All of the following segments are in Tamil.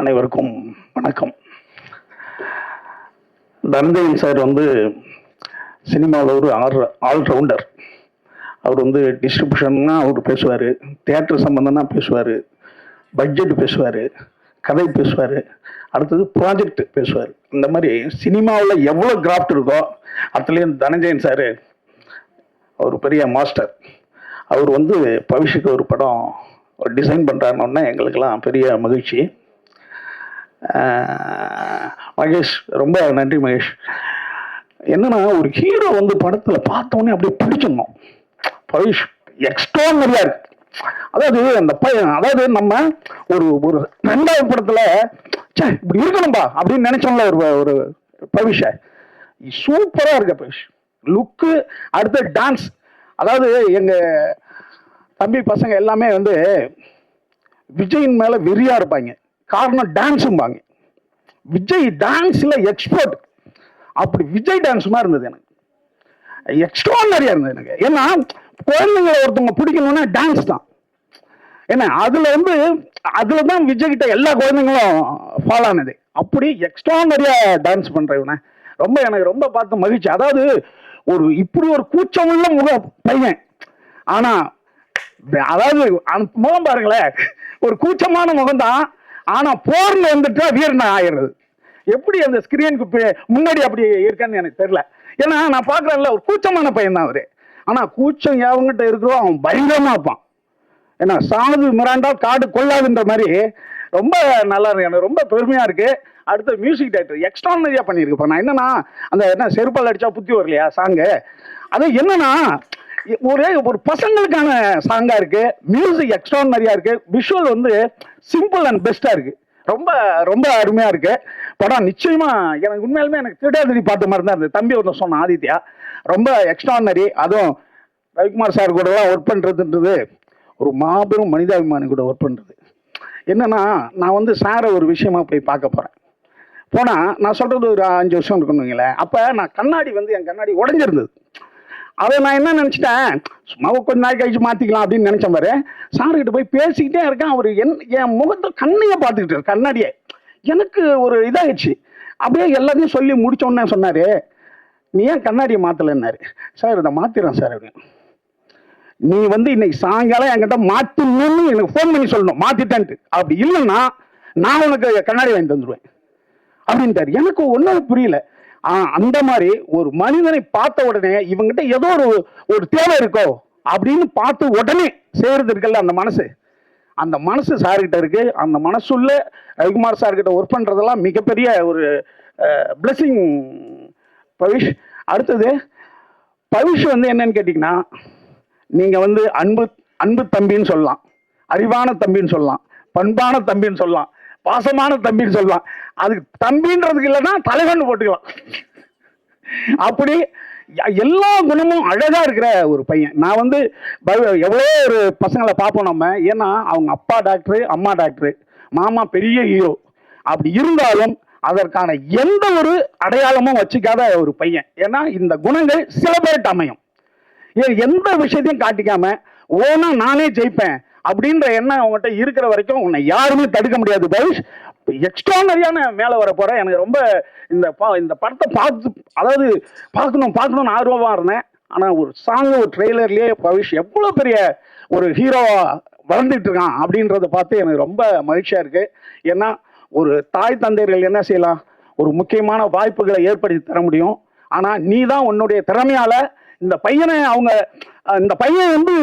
அனைவருக்கும் வணக்கம். தனஞ்சயன் சார் வந்து சினிமாவில் ஒரு ஆல்ரவுண்டர். அவர் வந்து டிஸ்ட்ரிபியூஷன்னா அவர் பேசுவார், தியேட்டர் சம்மந்தம்னா பேசுவார், பட்ஜெட் பேசுவார், கதை பேசுவார், அடுத்தது ப்ராஜெக்ட் பேசுவார். இந்த மாதிரி சினிமாவில் எவ்வளோ கிராஃப்ட் இருக்கோ அதுலேயும் தனஞ்சயன் சார் ஒரு பெரிய மாஸ்டர். அவர் வந்து பவிஷுக்கு ஒரு படம் டிசைன் பண்ணுறாருன்னொன்னே எங்களுக்கெல்லாம் பெரிய மகிழ்ச்சி. மகேஷ், ரொம்ப நன்றி மகேஷ். என்னன்னா, ஒரு ஹீரோ வந்து படத்தில் பார்த்தோன்னே அப்படியே பிடிச்சிடணும். பவிஷ் எக்ஸ்ட்ரானரியா இருக்கு. அதாவது அந்த பையன், அதாவது நம்ம ஒரு ஒரு ரெண்டாவது படத்துல இப்படி இருக்கணும்பா அப்படின்னு நினைச்சோம்ல ஒரு பவிஷ, சூப்பரா இருக்க பவிஷ். லுக்கு, அடுத்த டான்ஸ். அதாவது எங்க தம்பி பசங்க எல்லாமே வந்து விஜயின் மேல வெறியா இருப்பாங்க. காரணம் டான்ஸும்பாங்க. விஜய் டான்ஸ்ல எக்ஸ்பர்ட். அப்படி விஜய் டான்ஸ் மாதிரி இருந்தது எனக்கு, எக்ஸ்ட்ரானரியா இருந்தது எனக்கு. ஏன்னா குழந்தைங்களை ஒருத்தவங்க பிடிக்கணும்னா டான்ஸ் தான். ஏன்னா அதுல தான் விஜய் கிட்ட எல்லா குழந்தைங்களும் ஃபாலோ ஆனது. அப்படி எக்ஸ்ட்ரானரியா டான்ஸ் பண்றவன எனக்கு ரொம்ப பார்த்து மகிழ்ச்சி. அதாவது இப்படி ஒரு கூச்சமுள்ள பையன், ஆனா அதாவது முகம் பாருங்களேன், ஒரு கூச்சமான முகம் தான், ஆனா போர்ல வந்துட்டா வீரனா ஆயிடுறது. எப்படி அந்த ஸ்கிரீனுக்கு முன்னாடி அப்படி இருக்கான்னு எனக்கு தெரியல. ஏன்னா நான் பாக்குறேன்ல, ஒரு கூச்சமான பையன் தான் அவரு. ஆனா கூச்சம் எவங்கிட்ட இருக்கிறோம் அவன் பயங்கரமா இருப்பான். ஏன்னா சாது மிராண்டா காடு கொள்ளாதுன்ற மாதிரி ரொம்ப நல்லா இருக்கு. எனக்கு ரொம்ப பெருமையா இருக்கு. அடுத்த மியூசிக் டைரக்டர் எக்ஸ்ட்ரானரியா பண்ணியிருக்கப்ப நான் என்னன்னா செருப்பால் அடிச்சா புத்தி வரலையா சாங்கு. அது என்னன்னா ஒரு பசங்களுக்கான சாங்கா இருக்கு. மியூசிக் எக்ஸ்ட்ரானரியா இருக்கு. விஷுவல் வந்து சிம்பிள் அண்ட் பெஸ்டா இருக்கு. ரொம்ப ரொம்ப அருமையா இருக்கு படம். நிச்சயமா எனக்கு உண்மையாலுமே எனக்கு திடாதிரி பார்த்த மாதிரி தான் இருந்தது. தம்பி ஒன்று சொன்ன ஆதித்யா ரொம்ப எக்ஸ்ட்ரானரி. அதுவும் ரவிக்குமார் சார் கூட எல்லாம் ஒர்க் பண்றதுன்றது ஒரு மாபெரும் மனிதாபிமானி கூட ஒர்க் பண்றது. என்னன்னா, நான் வந்து சாரை ஒரு விஷயமா போய் பார்க்க போறேன். போனா நான் சொல்றது ஒரு 5 வருஷம் இருக்கணுங்களேன். அப்ப நான் கண்ணாடி வந்து என் கண்ணாடி உடஞ்சிருந்தது. அதை நான் என்ன நினைச்சிட்டேன், சும்மா கொஞ்ச நாள் கழிச்சு மாத்திக்கலாம் அப்படின்னு நினைச்ச மாதிரி சார்கிட்ட போய் பேசிக்கிட்டே இருக்கேன். அவர் என் முகத்தை கண்ணையே பார்த்துக்கிட்டு கண்ணாடியே. எனக்கு ஒரு இதாகிடுச்சு. அப்படியே எல்லாத்தையும் சொல்லி முடிச்சோன்னே சொன்னாரு, நீ ஏன் கண்ணாடியை மாத்தலைன்னாரு. சார் இதை மாத்திரேன் சார் அப்படின்னு. நீ வந்து இன்னைக்கு சாயங்காலம் என்கிட்ட மாத்தணும்னு எனக்கு ஃபோன் பண்ணி சொல்லணும், மாத்திட்டேன்ட்டு. அப்படி இல்லைன்னா நான் உனக்கு கண்ணாடி வாங்கி தந்துடுவேன் அப்படின்ட்டாரு. எனக்கு ஒன்றும் புரியல. அந்த மாதிரி ஒரு மனிதனை பார்த்த உடனே இவங்கிட்ட ஏதோ ஒரு தேவை இருக்கோ அப்படின்னு பார்த்து உடனே செய்யறது இருக்குல்ல, அந்த மனசு சார்கிட்ட இருக்கு. அந்த மனசுள்ள ரவிக்குமார் சார்கிட்ட ஒர்க் பண்றதெல்லாம் மிகப்பெரிய ஒரு பிளஸிங் பவிஷ். அடுத்தது பவிஷ் வந்து என்னன்னு கேட்டீங்கன்னா, நீங்க வந்து அன்பு தம்பின்னு சொல்லலாம், அறிவான தம்பின்னு சொல்லலாம், பண்பான தம்பின்னு சொல்லலாம், பாசமான தம்பின்னு சொல்லலாம். அதுக்கு தம்பின்றதுக்கு இல்லைன்னா தலைவன் போட்டுக்கலாம். அப்படி எல்லா குணமும் அழகா இருக்கிற ஒரு பையன். நான் வந்து எவ்வளோ ஒரு பசங்களை பார்ப்போம் நம்ம. ஏன்னா அவங்க அப்பா டாக்டரு, அம்மா டாக்டரு, மாமா பெரிய ஹீரோ. அப்படி இருந்தாலும் அதற்கான எந்த ஒரு அடையாளமும் வச்சுக்காத ஒரு பையன். ஏன்னா இந்த குணங்கள் சில பேர்கிட்ட அமையும். எந்த விஷயத்தையும் காட்டிக்காம ஓனா நானே ஜெயிப்பேன் அப்படின்ற எண்ணம் அவங்ககிட்ட இருக்கிற வரைக்கும் உன்னை யாருமே தடுக்க முடியாது. பவிஷ் எக்ஸ்ட்ரானரியான மேலே வர போற. எனக்கு ரொம்ப இந்த படத்தை பார்க்கணும்னு ஆர்வமா இருந்தேன். ஆனா ஒரு சாங், ஒரு ட்ரெய்லர்லயே பவிஷ் எவ்வளவு பெரிய ஒரு ஹீரோவா வளர்ந்துட்டு இருக்கான் அப்படின்றத பார்த்து எனக்கு ரொம்ப மகிழ்ச்சியா இருக்கு. ஏன்னா ஒரு தாய் தந்தையர்கள் என்ன செய்யலாம், ஒரு முக்கியமான வாய்ப்புகளை ஏற்படுத்தி தர முடியும். ஆனா நீ தான் உன்னுடைய திறமையால இந்த பையன் வந்து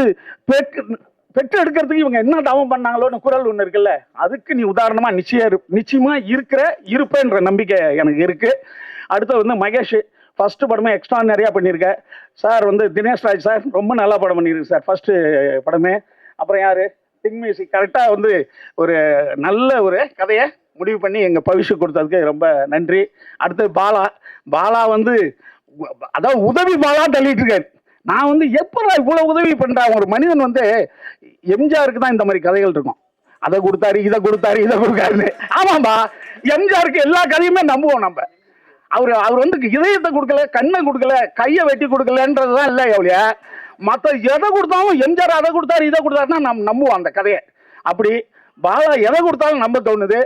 பெற்று எடுக்கிறதுக்கு இவங்க என்ன தவம் பண்ணாங்களோன்னு குரல் ஒன்று இருக்குல்ல, அதுக்கு நீ உதாரணமா நிச்சயமா இருப்பேன்ற நம்பிக்கை எனக்கு இருக்கு. அடுத்து வந்து மகேஷ் ஃபர்ஸ்ட் படமே எக்ஸ்ட்ரானரியா பண்ணியிருக்க சார். வந்து தினேஷ் ராஜ் சார் ரொம்ப நல்லா படம் பண்ணியிருக்கு சார் ஃபர்ஸ்ட் படமே. அப்புறம் யாரு, திங் மியூசிக் கரெக்டா வந்து ஒரு நல்ல ஒரு கதையை முடிவு பண்ணி எங்க பவிஷு கொடுத்ததுக்கு ரொம்ப நன்றி. அடுத்து பாலா வந்து அதாவது உதவி பாலா தள்ளிட்டு இருக்காரு. நான் வந்து எப்ப இவ்வளவு உதவி பண்றேன். ஒரு மனிதன் வந்து எம்ஜிஆருக்கு தான் இந்த மாதிரி கதைகள் இருக்கும். அதை கொடுத்தாரு, இதை கொடுக்காருன்னு. ஆமாம்பா, எம்ஜிஆருக்கு எல்லா கதையுமே நம்புவோம் நம்ம. அவர் வந்து இதயத்தை கொடுக்கல, கண்ணை கொடுக்கல, கையை வெட்டி கொடுக்கலன்றதுதான் இல்லை எவ்வளோ. மற்ற எதை கொடுத்தாலும் எம்ஜிஆர் அதை கொடுத்தாரு, இதை கொடுத்தாருன்னா நம்ம நம்புவோம் அந்த கதையை. அப்படி பாலா எதை கொடுத்தாலும் நம்ப தோணுது.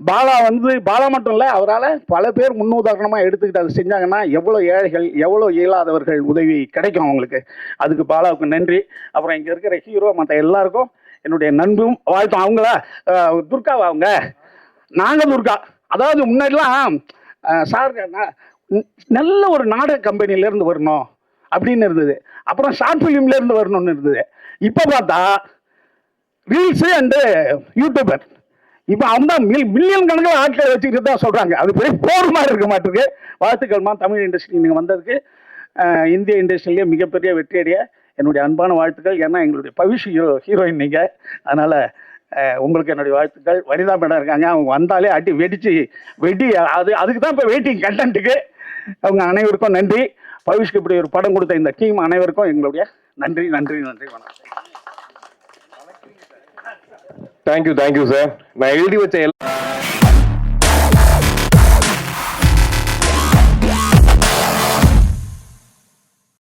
பாலா வந்து பாலா மட்டும் இல்லை, அவரால் பல பேர் முன்னுதாரணமாக எடுத்துக்கிட்டு அதை செஞ்சாங்கன்னா எவ்வளோ ஏழைகள், எவ்வளோ இயலாதவர்கள் உதவி கிடைக்கும் அவங்களுக்கு. அதுக்கு பாலாவுக்கு நன்றி. அப்புறம் இங்கே இருக்கிற ஹீரோ மற்ற எல்லாருக்கும் என்னுடைய நன்றும் வாழ்த்தும். அவங்கள துர்காவா அவங்க, நாங்கள் துர்கா. அதாவது முன்னாடிலாம் சார் நல்ல ஒரு நாடக கம்பெனிலேருந்து வரணும் அப்படின்னு இருந்தது. அப்புறம் ஷார்ட் ஃபிலிம்லேருந்து வரணும்னு இருந்தது. இப்போ பார்த்தா ரீல்ஸு அண்டு யூடியூபர். இப்போ அவங்க தான் மில்லியன் கணக்கில் ஆட்களை வச்சுக்கிட்டு தான் சொல்கிறாங்க. அது பெரிய போர் மாதிரி இருக்க மாட்டிருக்கு. வாழ்த்துக்கள்மா, தமிழ் இண்டஸ்ட்ரி நீங்கள் வந்ததுக்கு. இந்திய இண்டஸ்ட்ரியிலேயே மிகப்பெரிய வெற்றியடைய என்னுடைய அன்பான வாழ்த்துக்கள். ஏன்னா எங்களுடைய பவிஷ் ஹீரோயின் நீங்கள். அதனால் உங்களுக்கு என்னுடைய வாழ்த்துக்கள். வனிதா மேடம் இருக்காங்க, அவங்க வந்தாலே அடி வெடி அதுக்கு தான் இப்போ வெயிட்டிங் கண்டென்ட்டுக்கு. அவங்க அனைவருக்கும் நன்றி. பவிஷ்க்கு இப்படி ஒரு படம் கொடுத்த இந்த டீம் அனைவருக்கும் எங்களுடைய நன்றி நன்றி நன்றி. வணக்கம். Thank you sir. நான் எழுதி வச்ச